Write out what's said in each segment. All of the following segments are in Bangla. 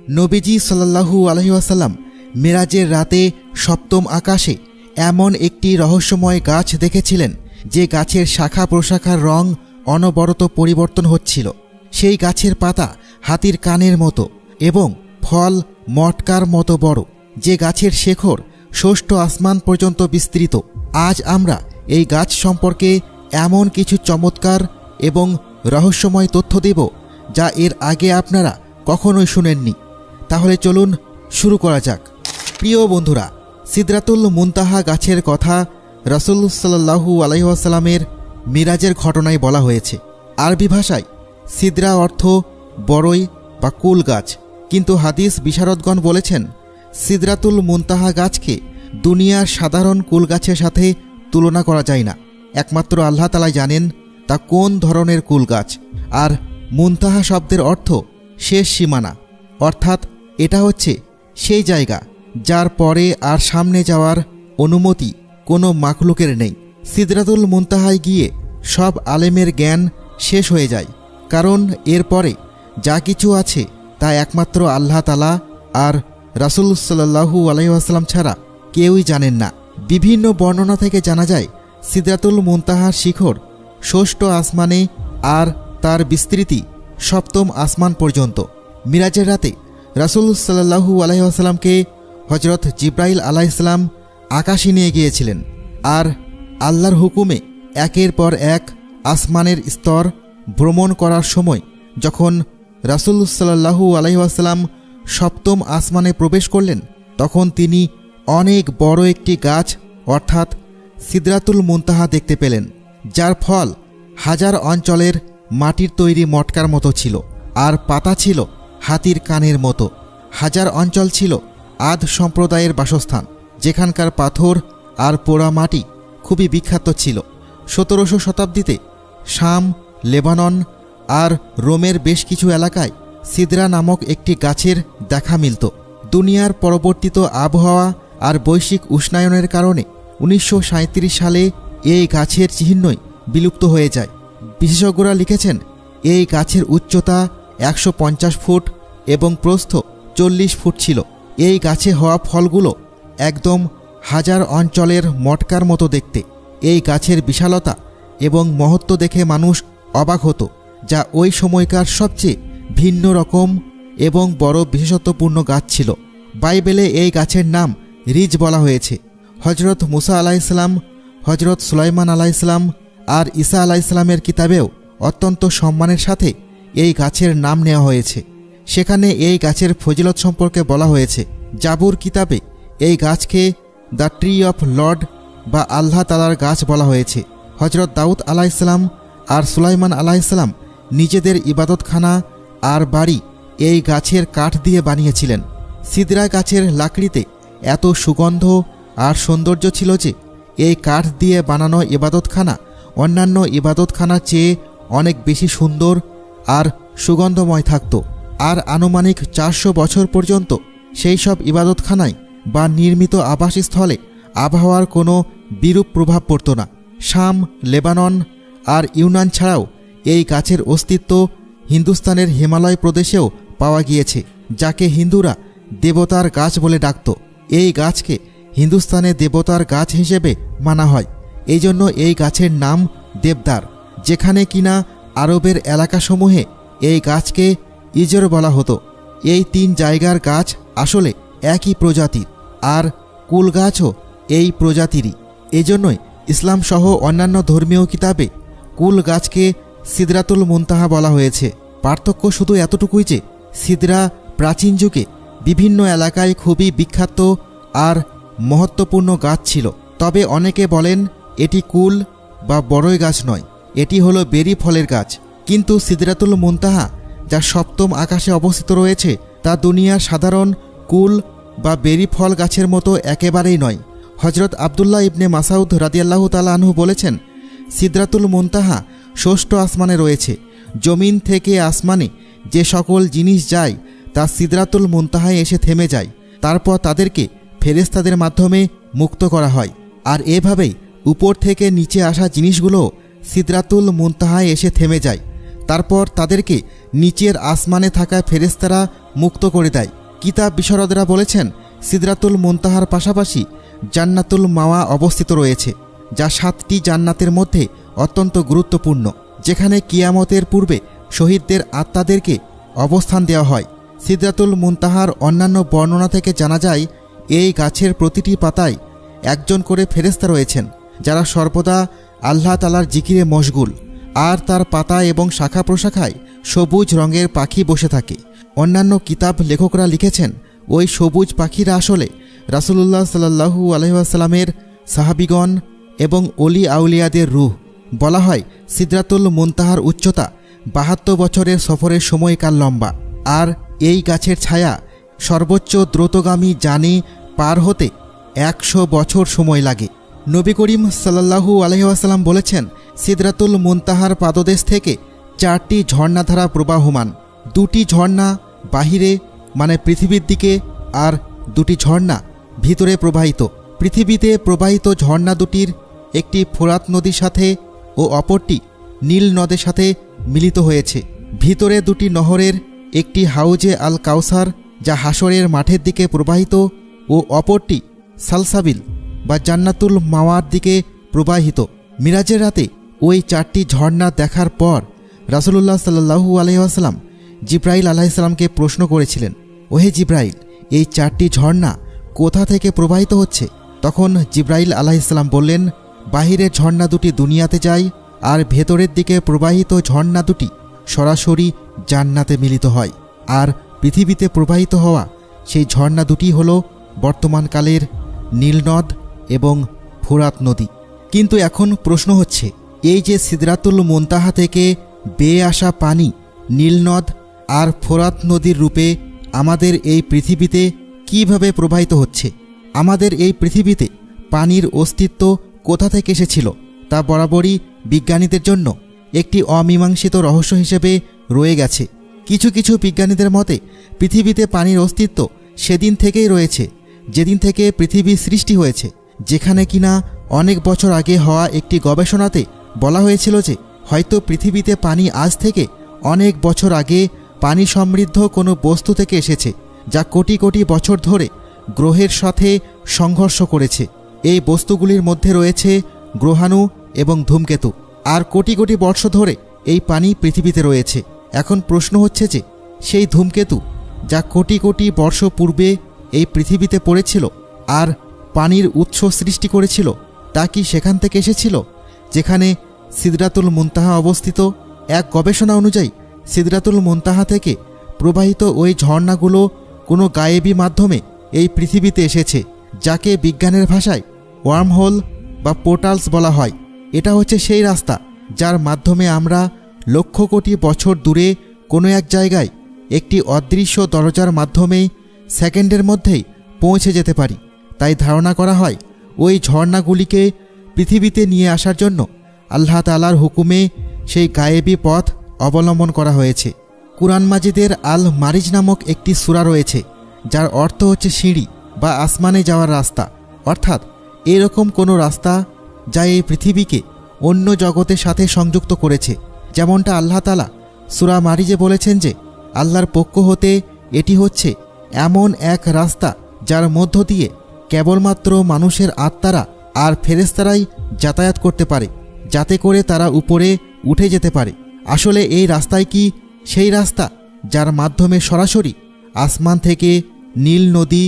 নবীজি সাল্লাল্লাহু আলাইহি ওয়াসাল্লাম মেরাজের রাতে সপ্তম আকাশে এমন একটি রহস্যময় গাছ দেখেছিলেন যে গাছের শাখা প্রশাখার রং অনবরত পরিবর্তন হচ্ছিল। সেই গাছের পাতা হাতির কানের মতো এবং ফল মটকার মতো বড়, যে গাছের শেকড় ষষ্ঠ আসমান পর্যন্ত বিস্তৃত। আজ আমরা এই গাছ সম্পর্কে এমন কিছু চমৎকার এবং রহস্যময় তথ্য দেব যা এর আগে আপনারা কখনোই শুনেননি। তাহলে চলুন শুরু করা যাক। প্রিয় বন্ধুরা, সিদরাতুল মুনতাহা গাছের কথা রাসূল সাল্লাল্লাহু আলাইহি ওয়াসাল্লামের মিরাজের ঘটনায় বলা হয়েছে। আরবি ভাষায় সিদরা অর্থ বড়ই বা কুল গাছ, কিন্তু হাদিস বিশারদগণ বলেছেন সিদরাতুল মুনতাহা গাছকে দুনিয়ার সাধারণ কুল গাছের সাথে তুলনা করা যায় না। একমাত্র আল্লাহ তাআলাই জানেন তা কোন ধরনের কুল গাছ। আর মুনতাহা শব্দের অর্থ শেষ সীমানা, অর্থাৎ এটা হচ্ছে সেই জায়গা যার পরে আর সামনে যাওয়ার অনুমতি কোনো মাখলুকের নেই। সিদরাতুল মুনতাহায় গিয়ে সব আলেমের জ্ঞান শেষ হয়ে যায়, কারণ এরপরে যা কিছু আছে তা একমাত্র আল্লাহ তাআলা আর রাসূল সাল্লাল্লাহু আলাইহি ওয়াসাল্লাম ছাড়া কেউই জানেন না। বিভিন্ন বর্ণনা থেকে জানা যায় সিদরাতুল মুনতাহার শিখর ষষ্ঠ আসমানে আর তার বিস্তৃতি সপ্তম আসমান পর্যন্ত। মিরাজের রাতে রাসূল সাল্লাল্লাহু আলাইহি ওয়াসাল্লামকে হযরত জিবরাইল আলাইহিস সালাম আকাশে নিয়ে গিয়েছিলেন, আর আল্লাহর হুকুমে একের পর এক আসমানের স্তর ভ্রমণ করার সময় যখন রাসূল সাল্লাল্লাহু আলাইহি ওয়াসাল্লাম সপ্তম আসমানে প্রবেশ করলেন, তখন তিনি অনেক বড় একটি গাছ অর্থাৎ সিদরাতুল মুনতাহা দেখতে পেলেন, যার ফল হাজার অঞ্চলের মাটির তৈরি মটকার মতো ছিল, আর পাতা ছিল হাতির কানের মতো। হাজার অঞ্চল ছিল আদ সম্প্রদায়ের বাসস্থান, যেখানকার পাথর আর পোড়া মাটি খুবই বিখ্যাত ছিল। 1700 শতাব্দীতে শাম, লেবানন আর রোমের বেশ কিছু এলাকায় সিদরা নামক একটি গাছের দেখা মিলত। দুনিয়ার পরবর্তীত আবহাওয়া আর বৈশ্বিক উষ্ণায়নের কারণে 1937 সালে এই গাছের চিহ্নই বিলুপ্ত হয়ে যায়। বিশেষজ্ঞরা লিখেছেন এই গাছের উচ্চতা 150 ফুট এবং প্রস্থ 40 ফুট ছিল। এই গাছে হওয়া ফলগুলো একদম হাজার অঞ্চলের মটকার মতো দেখতে। এই গাছের বিশালতা এবং মহত্ব দেখে মানুষ অবাক হতো, যা ওই সময়কার সবচেয়ে ভিন্ন রকম এবং বড় বিশেষত্বপূর্ণ গাছ ছিল। বাইবেলে এই গাছের নাম রিজ বলা হয়েছে। হজরত মুসা আলাইহিসসালাম, হজরত সুলাইমান আলাইহিসসালাম আর ঈসা আলাইহিসসালামের কিতাবেও অত্যন্ত সম্মানের সাথে এই গাছের নাম নেওয়া হয়েছে। সেখানে এই গাছের ফজিলত সম্পর্কে বলা হয়েছে। জাবুর কিতাবে এই গাছকে দ্য ট্রি অফ লর্ড বা আল্লাহ তাআলার গাছ বলা হয়েছে। হজরত দাউদ আলাইহিসসালাম আর সুলাইমান আলাইহিসসালাম নিজেদের ইবাদতখানা আর বাড়ি এই গাছের কাঠ দিয়ে বানিয়েছিলেন। সিদরা গাছের লাকড়িতে এত সুগন্ধ আর সৌন্দর্য ছিল যে এই কাঠ দিয়ে বানানো ইবাদতখানা অন্যান্য ইবাদতখানার চেয়ে অনেক বেশি সুন্দর আর সুগন্ধময় থাকত। আর আনুমানিক 400 বছর পর্যন্ত সেই সব ইবাদতখানায় বা নির্মিত আবাসস্থলে আবহাওয়ার কোনো বিরূপ প্রভাব পড়ত না। শাম, লেবানন আর ইউনান ছাড়াও এই গাছের অস্তিত্ব হিন্দুস্তানের হিমালয় প্রদেশেও পাওয়া গিয়েছে, যাকে হিন্দুরা দেবতার গাছ বলে ডাকত। এই গাছকে হিন্দুস্তানে দেবতার গাছ হিসেবে মানা হয়। এই জন্য এই গাছের নাম দেবদার, যেখানে কিনা আরবের এলাকাসমূহে এই গাছকে ইজর বলা হতো। এই 3 জায়গার গাছ আসলে একই প্রজাতির, আর কুল গাছও এই প্রজাতিরই। এজন্যই ইসলাম সহ অন্যান্য ধর্মীয় কিতাবে কুল গাছকে সিদরাতুল মুনতাহা বলা হয়েছে। পার্থক্য শুধু এতটুকুই যে সিদরা প্রাচীন যুগে বিভিন্ন এলাকায় খুবই বিখ্যাত আর মহত্বপূর্ণ গাছ ছিল। তবে অনেকে বলেন এটি কুল বা বড়ই গাছ নয়, এটি হলো বেরি ফলের গাছ। কিন্তু সিদরাতুল মুনতাহা যা সপ্তম আকাশে অবস্থিত রয়েছে তা দুনিয়ার সাধারণ কুল বা বেরি ফল গাছের মতো একেবারেই নয়। হজরত আবদুল্লাহ ইবনে মাসউদ রাদিয়াল্লাহু তাআলা আনহু বলেছেন, সিদরাতুল মুনতাহা ষষ্ঠ আসমানে রয়েছে। জমিন থেকে আসমানে যে সকল জিনিস যায় তা সিদরাতুল মুনতাহায় এসে থেমে যায়, তারপর তাদেরকে ফেরেশতাদের মাধ্যমে মুক্ত করা হয়। আর এভাবেই উপর থেকে নিচে আসা জিনিসগুলো সিদরাতুল মুনতাহায় এসে থেমে যায়। তারপর তাদেরকে নিচের আসমানে থাকা ফেরেশতারা মুক্ত করে দেয়। কিতাব বিশারদরা বলেছেন, সিদরাতুল মুনতাহার পাশাপাশি জান্নাতুল মাওয়া অবস্থিত রয়েছে, যা 7টি জান্নাতের মধ্যে অত্যন্ত গুরুত্বপূর্ণ, যেখানে কিয়ামতের পূর্বে শহীদদের আত্মাদেরকে অবস্থান দেওয়া হয়। সিদরাতুল মুনতাহার অন্যান্য বর্ণনা থেকে জানা যায়, এই গাছের প্রতিটি পাতায় একজন করে ফেরেশতা রয়েছেন, যারা সর্বদা আল্লাহ তাআলার জিকিরে মশগুল, আর তার পাতা এবং শাখা প্রশাখায় সবুজ রঙের পাখি বসে থাকে। অন্যান্য কিতাব লেখকরা লিখেছেন, ওই সবুজ পাখিরা আসলে রাসূলুল্লাহ সাল্লাল্লাহু আলাইহি ওয়াসাল্লামের সাহাবিগণ এবং অলি আউলিয়াদের রূহ। বলা হয়, সিদরাতুল মুনতাহার উচ্চতা 72 বছরের সফরের সময়কাল লম্বা, আর এই গাছের ছায়া সর্বোচ্চ দ্রুতগামী যানে পার হতে 100 বছর সময় লাগে। নবী করিম সাল্লাল্লাহু আলাইহি ওয়াসাল্লাম বলেছেন, সিদরাতুল মুনতাহার পাদদেশ থেকে 4টি ঝর্ণাধারা প্রবাহমান। 2টি ঝর্ণা বাহিরে মানে পৃথিবীর দিকে, আর 2টি ঝর্ণা ভিতরে প্রবাহিত। পৃথিবীতে প্রবাহিত ঝর্ণা দুটির একটি ফোরাত নদীর সাথে ও অপরটি নীল নদের সাথে মিলিত হয়েছে। ভিতরে 2টি নহরের একটি হাউজে আল কাউসার, যা হাসরের মাঠের দিকে প্রবাহিত, ও অপরটি সালসাবিল বা জান্নাতুল মাওয়ার দিকে প্রবাহিত। মিরাজের রাতে ওই 4টি ঝর্ণা দেখার পর রাসূলুল্লাহ সাল্লাল্লাহু আলাইহি ওয়াসাল্লাম জিব্রাইল আলাইহিস সালামকে প্রশ্ন করেছিলেন, ওহে জিব্রাইল, এই 4টি ঝর্ণা কোথা থেকে প্রবাহিত হচ্ছে? তখন জিব্রাইল আলাইহিস সালাম বললেন, বাহিরের ঝর্ণা দুটি দুনিয়াতে যায়, আর ভেতরের দিকে প্রবাহিত ঝর্ণা দুটি সরাসরি জান্নাতে মিলিত হয়। আর পৃথিবীতে প্রবাহিত হওয়া সেই ঝর্ণা দুটি হল বর্তমানকালের নীলনদ এবং ফোরাত নদী। কিন্তু এখন প্রশ্ন হচ্ছে, এই যে সিদরাতুল মুনতাহা থেকে বেয়ে আসা পানি নীলনদ আর ফোরাত নদীর রূপে আমাদের এই পৃথিবীতে কিভাবে প্রবাহিত হচ্ছে? আমাদের এই পৃথিবীতে পানির অস্তিত্ব কোথা থেকে এসেছিল তা বরাবরই বিজ্ঞানীদের জন্য একটি অমীমাংসিত রহস্য হিসেবে রয়ে গেছে। কিছু কিছু বিজ্ঞানীদের মতে পৃথিবীতে পানির অস্তিত্ব সেদিন থেকেই রয়েছে যেদিন থেকে পৃথিবী সৃষ্টি হয়েছে, যেখানে কিনা অনেক বছর আগে হওয়া একটি গবেষণাতে বলা হয়েছিল যে হয়তো পৃথিবীতে পানি আজ থেকে অনেক বছর আগে পানি সমৃদ্ধ কোনো বস্তু থেকে এসেছে, যা কোটি কোটি বছর ধরে গ্রহের সাথে সংঘর্ষ করেছে। এই বস্তুগুলির মধ্যে রয়েছে গ্রহাণু এবং ধূমকেতু, আর কোটি কোটি বর্ষ ধরে এই পানি পৃথিবীতে রয়েছে। এখন প্রশ্ন হচ্ছে যে সেই ধূমকেতু যা কোটি কোটি বর্ষ পূর্বে এই পৃথিবীতে পড়েছিল আর পানির উৎস সৃষ্টি করেছিল, তা কি সেখান থেকে এসেছিল যেখানে সিদরাতুল মুনতাহা অবস্থিত? এক গবেষণা অনুযায়ী সিদরাতুল মুনতাহা থেকে প্রবাহিত ওই ঝর্ণাগুলো কোনো গায়েবী মাধ্যমে এই পৃথিবীতে এসেছে, যাকে বিজ্ঞানের ভাষায় ওয়ার্মহোল বা পোর্টালস বলা হয়। এটা হচ্ছে সেই রাস্তা যার মাধ্যমে আমরা লক্ষ কোটি বছর দূরে কোনো এক জায়গায় একটি অদৃশ্য দরজার মাধ্যমেই সেকেন্ডের মধ্যেই পৌঁছে যেতে পারি। তাই ধারণা করা হয় ওই ঝর্ণাগুলিকে পৃথিবীতে নিয়ে আসার জন্য আল্লাহ তাআলার হুকুমে সেই গায়েবী পথ অবলম্বন করা হয়েছে। কুরআন মাজিদের আল মারিজ নামক একটি সূরা রয়েছে, যার অর্থ হচ্ছে সিঁড়ি বা আসমানে যাওয়ার রাস্তা, অর্থাৎ এরকম কোনো রাস্তা যা এই পৃথিবীকে অন্য জগতের সাথে সংযুক্ত করেছে। যেমনটা আল্লাহ তাআলা সূরা মারিজে বলেছেন যে আল্লাহর পক্ষ হতে এটি হচ্ছে এমন এক রাস্তা যার মধ্য দিয়ে কেবলমাত্র মানুষের আত্মারা আর ফেরেশতারাই যাতায়াত করতে পারে, যাতে করে তারা উপরে উঠে যেতে পারে। আসলে এই রাস্তায় কি সেই রাস্তা যার মাধ্যমে সরাসরি আসমান থেকে নীল নদী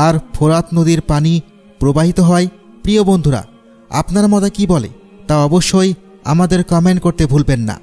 আর ফোরাত নদীর পানি প্রবাহিত হয়? প্রিয় বন্ধুরা, আপনার মতে কি বলে তা অবশ্যই আমাদের কমেন্ট করতে ভুলবেন না।